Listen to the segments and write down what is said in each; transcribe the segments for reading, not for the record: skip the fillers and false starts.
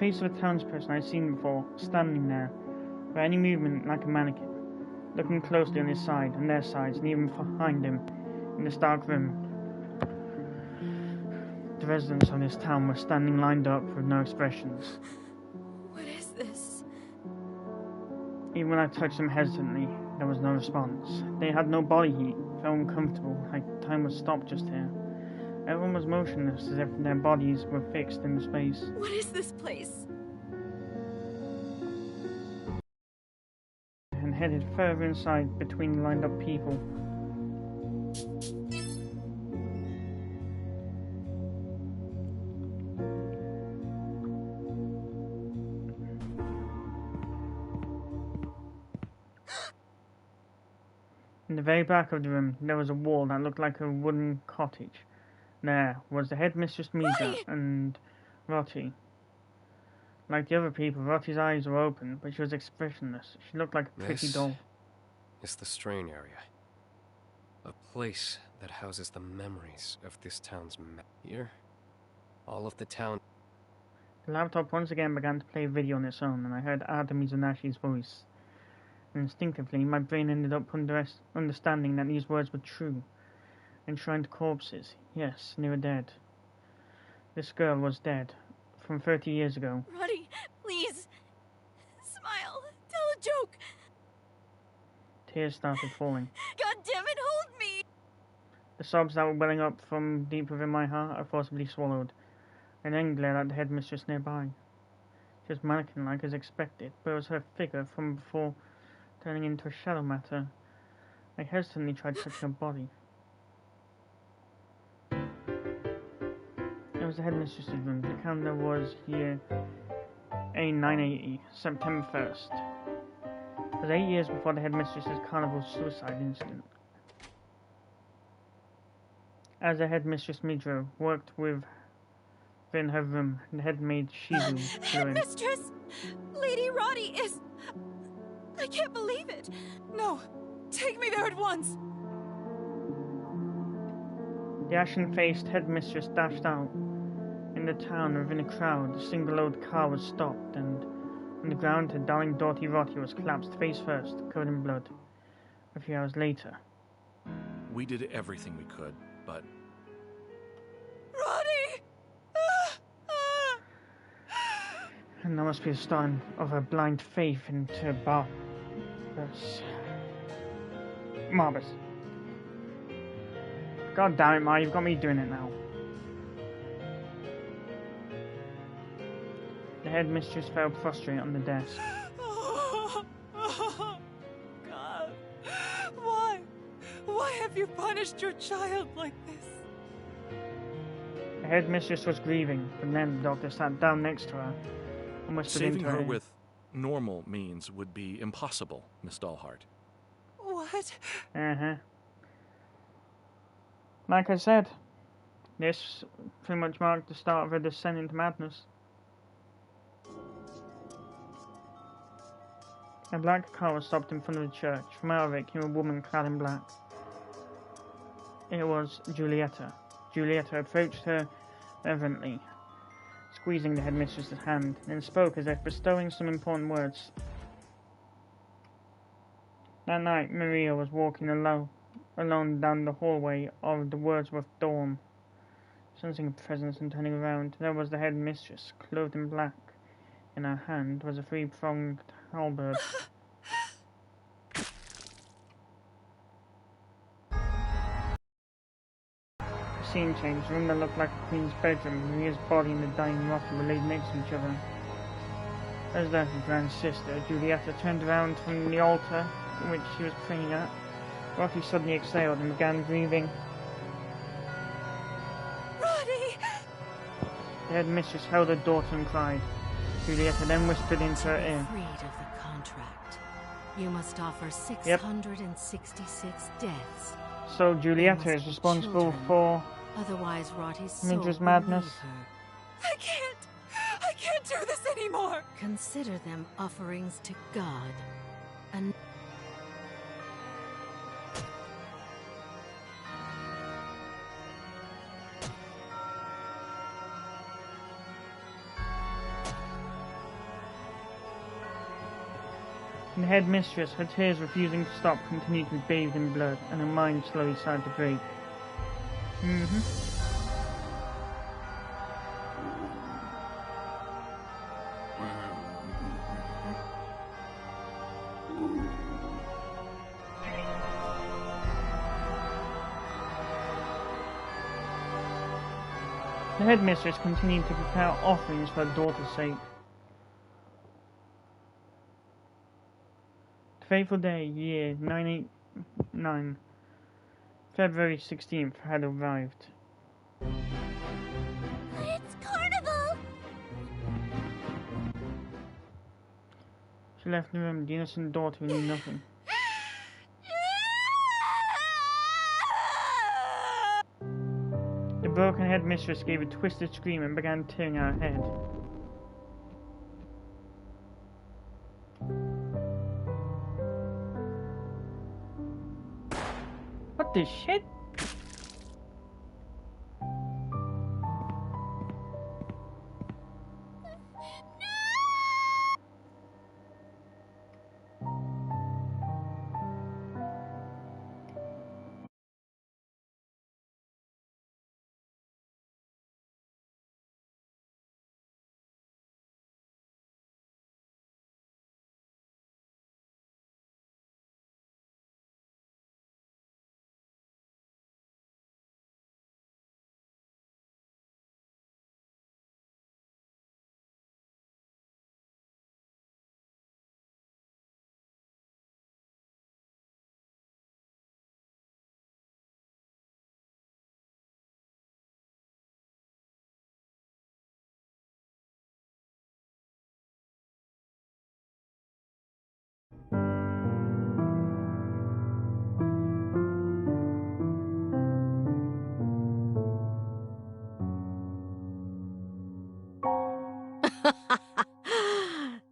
face of a townsperson I'd seen before, standing there, without any movement like a mannequin, looking closely on his side, and their sides, and even behind him, in this dark room. The residents of this town were standing lined up with no expressions. What is this? Even when I touched them hesitantly, there was no response. They had no body heat, felt uncomfortable, like time was stopped just here. Everyone was motionless, as if their bodies were fixed in space. What is this place? And headed further inside between the lined up people. In the very back of the room, there was a wall that looked like a wooden cottage. There was the headmistress Mija and Rotty. Like the other people, Rotty's eyes were open, but she was expressionless. She looked like a pretty doll. This is the strain area. A place that houses the memories of this town's here. All of the town. The laptop once again began to play a video on its own, and I heard Artem Mizunashi's voice. Instinctively, my brain ended up understanding that these words were true. Enshrined corpses, yes, and they were dead. This girl was dead, from 30 years ago. Roddy, please, smile, tell a joke. Tears started falling. God damn it, hold me! The sobs that were welling up from deep within my heart I forcibly swallowed, and then glared at the headmistress nearby. She was mannequin-like as expected, but it was her figure from before turning into a shadow matter. I hesitantly tried touching her body. It was the headmistress's room. The calendar was year A980, September 1st. It was 8 years before the headmistress's carnival suicide incident. As the headmistress Midro worked within her room, the headmaid Shizu flew in. Headmistress! Lady Roddy is... I can't believe it! No, take me there at once! The ashen-faced headmistress dashed out. In the town, within a crowd, a single-load car was stopped, and on the ground her darling Dorothy Rotty was collapsed face first, covered in blood. A few hours later. We did everything we could, but... Roddy! And that must be the start of her blind faith into Marbus. God damn it, Ma, you've got me doing it now. The headmistress fell prostrate on the desk. Oh, God. Why? Why have you punished your child like this? The headmistress was grieving, but then the doctor sat down next to her and whispered Saving into her her with normal means would be impossible, Miss Dahlhart. What? Like I said, this pretty much marked the start of her descent into madness. A black car was stopped in front of the church. From out of it came a woman clad in black. It was Giulietta. Giulietta approached her reverently, squeezing the headmistress's hand, and spoke as if bestowing some important words. That night, Maria was walking alone down the hallway of the Wordsworth dorm, sensing a presence and turning around. There was the headmistress, clothed in black. In her hand was a three-pronged halberd. The scene changed. The room that looked like a queen's bedroom. Maria's body and the dying Rocky were laid next to each other. As their grand sister, Giulietta turned around from the altar which she was praying at. Rocky suddenly exhaled and began breathing. Roddy! The headmistress held her daughter and cried. Giulietta then whispered into her ear. Freed of the contract. You must offer 666 deaths. So Giulietta is responsible for otherwise Roddy's soul Midra's will madness. leave her. I can't do this anymore! Consider them offerings to God. And The headmistress, her tears refusing to stop, continued to be bathed in blood, and her mind slowly started to break. The headmistress continued to prepare offerings for her daughter's sake. The fateful day, year 989, February 16th, had arrived. It's carnival! She left the room, the innocent daughter who knew nothing. The broken headmistress gave a twisted scream and began tearing her head. What the shit?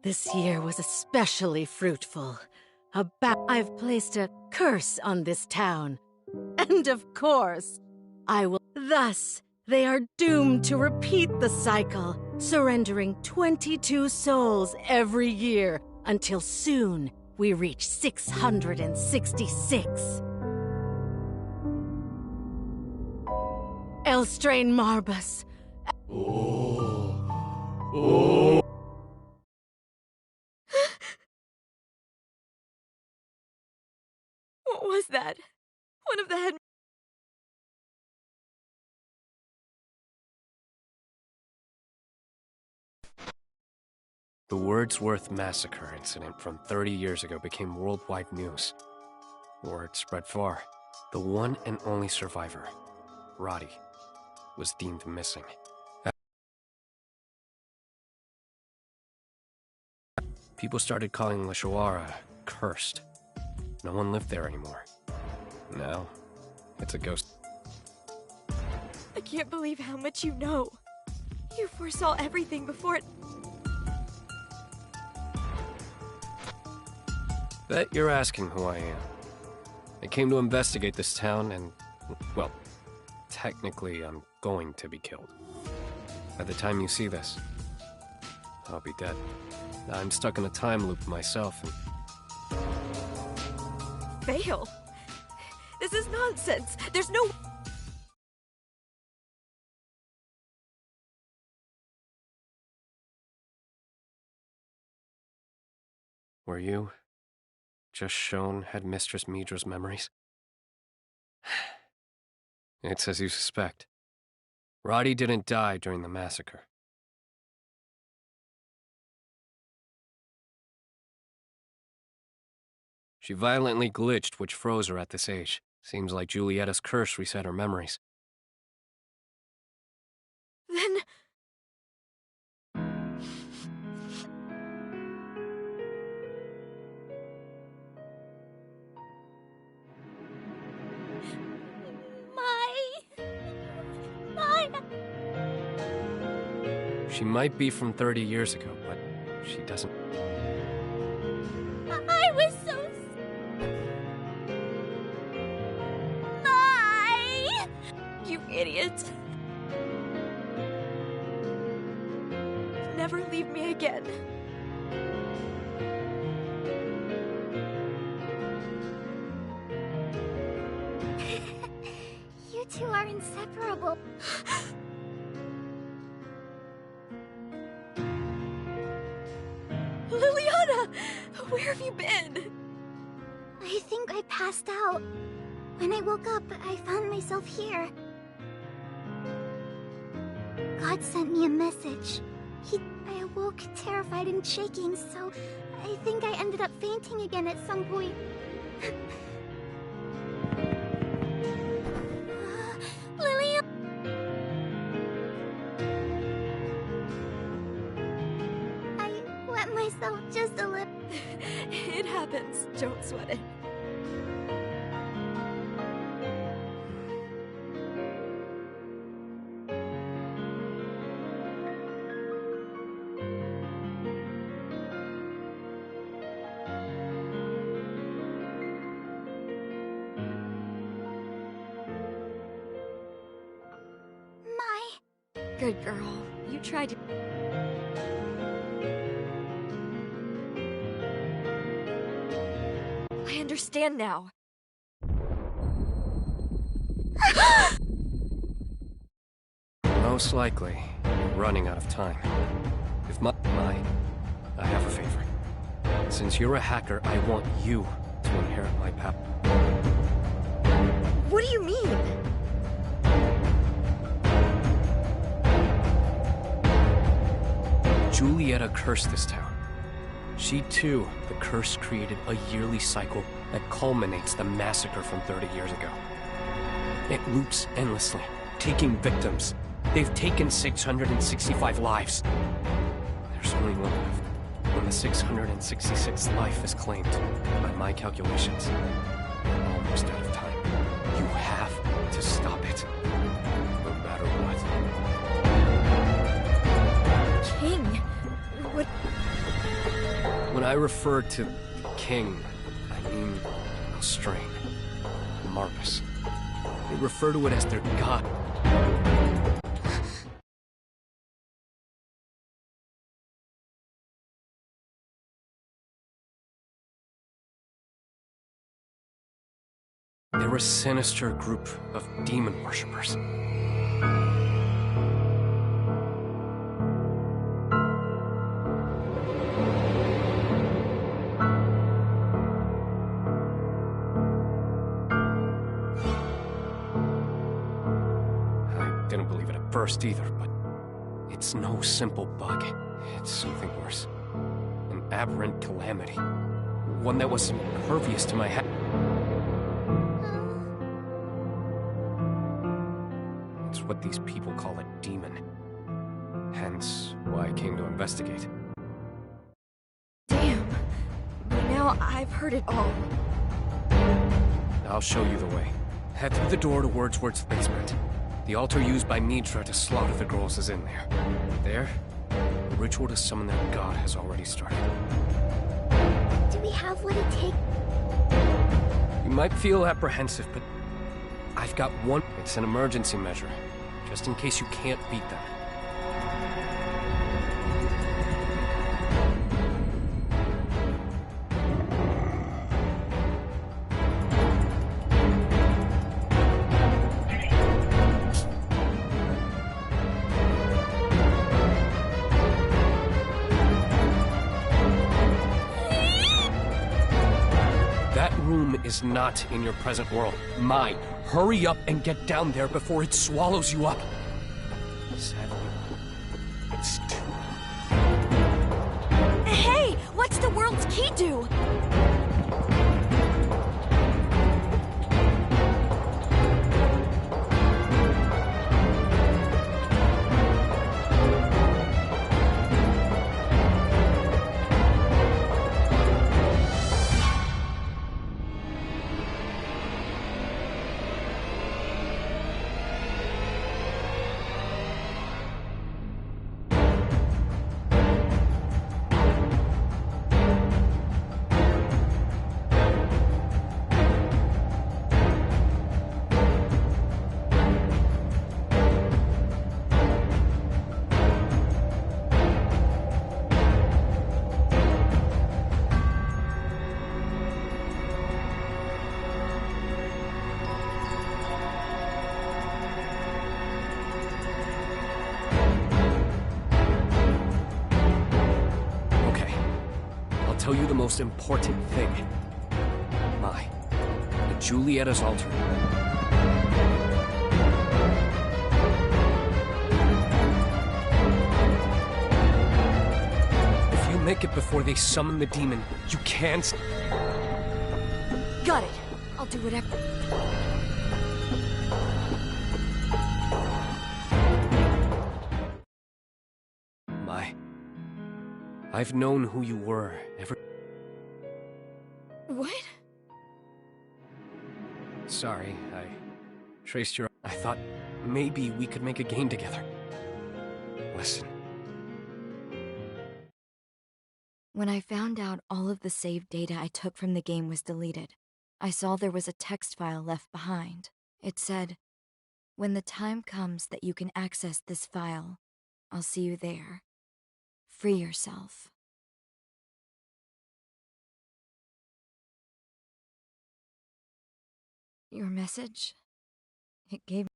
This year was especially fruitful. I've placed a curse on this town. And of course, I will. Thus, they are doomed to repeat the cycle, surrendering 22 souls every year until soon we reach 666. Elstrain Marbus. What was that? One of the head... The Wordsworth Massacre incident from 30 years ago became worldwide news. Word spread far. The one and only survivor, Roddy, was deemed missing. People started calling Lashawara cursed. No one lived there anymore. Now, it's a ghost. I can't believe how much you know. You foresaw everything before it... Bet you're asking who I am. I came to investigate this town and, well, technically I'm going to be killed. By the time you see this, I'll be dead. I'm stuck in a time loop myself and... Fail? This is nonsense. There's no... Were you just shown Headmistress Midra's memories? It's as you suspect. Roddy didn't die during the massacre. She violently glitched, which froze her at this age. Seems like Julietta's curse reset her memories. Then... She might be from 30 years ago, but she doesn't... I was so... You idiot. Never leave me again. are inseparable. Liliana! Where have you been? I think I passed out. When I woke up, I found myself here. God sent me a message. I awoke terrified and shaking, so I think I ended up fainting again at some point. Lily! I wet myself just a little. It happens. Don't sweat it. Good girl. You tried to... I understand now. Most likely, you're running out of time. If I have a favor. Since you're a hacker, I want you to inherit my power. What do you mean? Julieta cursed this town. She too, the curse created a yearly cycle that culminates the massacre from 30 years ago. It loops endlessly, taking victims. They've taken 665 lives. There's only one left. When the 666th life is claimed, by my calculations, we're almost out of time. You have to stop it, no matter what. King? What? When I refer to the king, I mean Austrain, Marpus. They refer to it as their god. They're a sinister group of demon worshippers. I didn't believe it at first either, but it's no simple bug. It's something worse. An aberrant calamity. One that was impervious to my It's what these people call a demon. Hence, why I came to investigate. Damn. By now, I've heard it all. I'll show you the way. Head through the door to Wordsworth's basement. The altar used by Mitra to slaughter the girls is in there. There, the ritual to summon their god has already started. Do we have what it takes? You might feel apprehensive, but I've got one. It's an emergency measure, just in case you can't beat them. Is not in your present world. Mine. Hurry up and get down there before it swallows you up. Sadly, it's too... Hey! What's the world's key do? tell you the most important thing. The Julietta's altar. If you make it before they summon the demon, you can't... Got it. I'll do whatever. I've known who you were ever... What? Sorry, I traced your... I thought maybe we could make a game together. Listen. When I found out all of the saved data I took from the game was deleted, I saw there was a text file left behind. It said, "When the time comes that you can access this file, I'll see you there. Free yourself." Your message? It gave...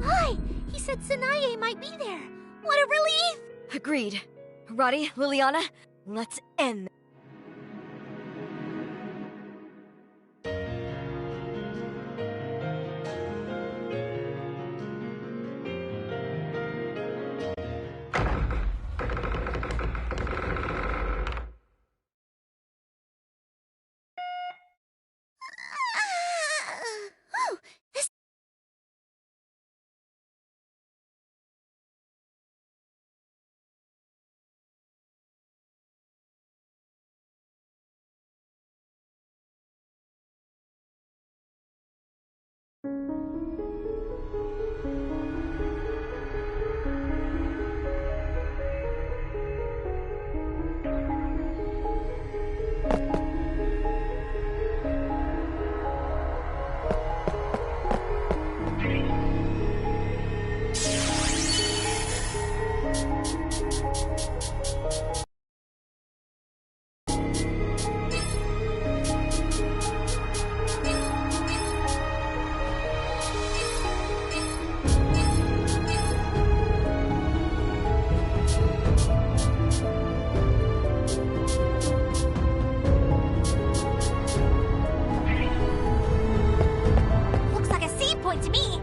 Hi! He said Sanae might be there. What a relief! Agreed. Roddy, Liliana, let's end. Oh, this... Looks like a save point to me.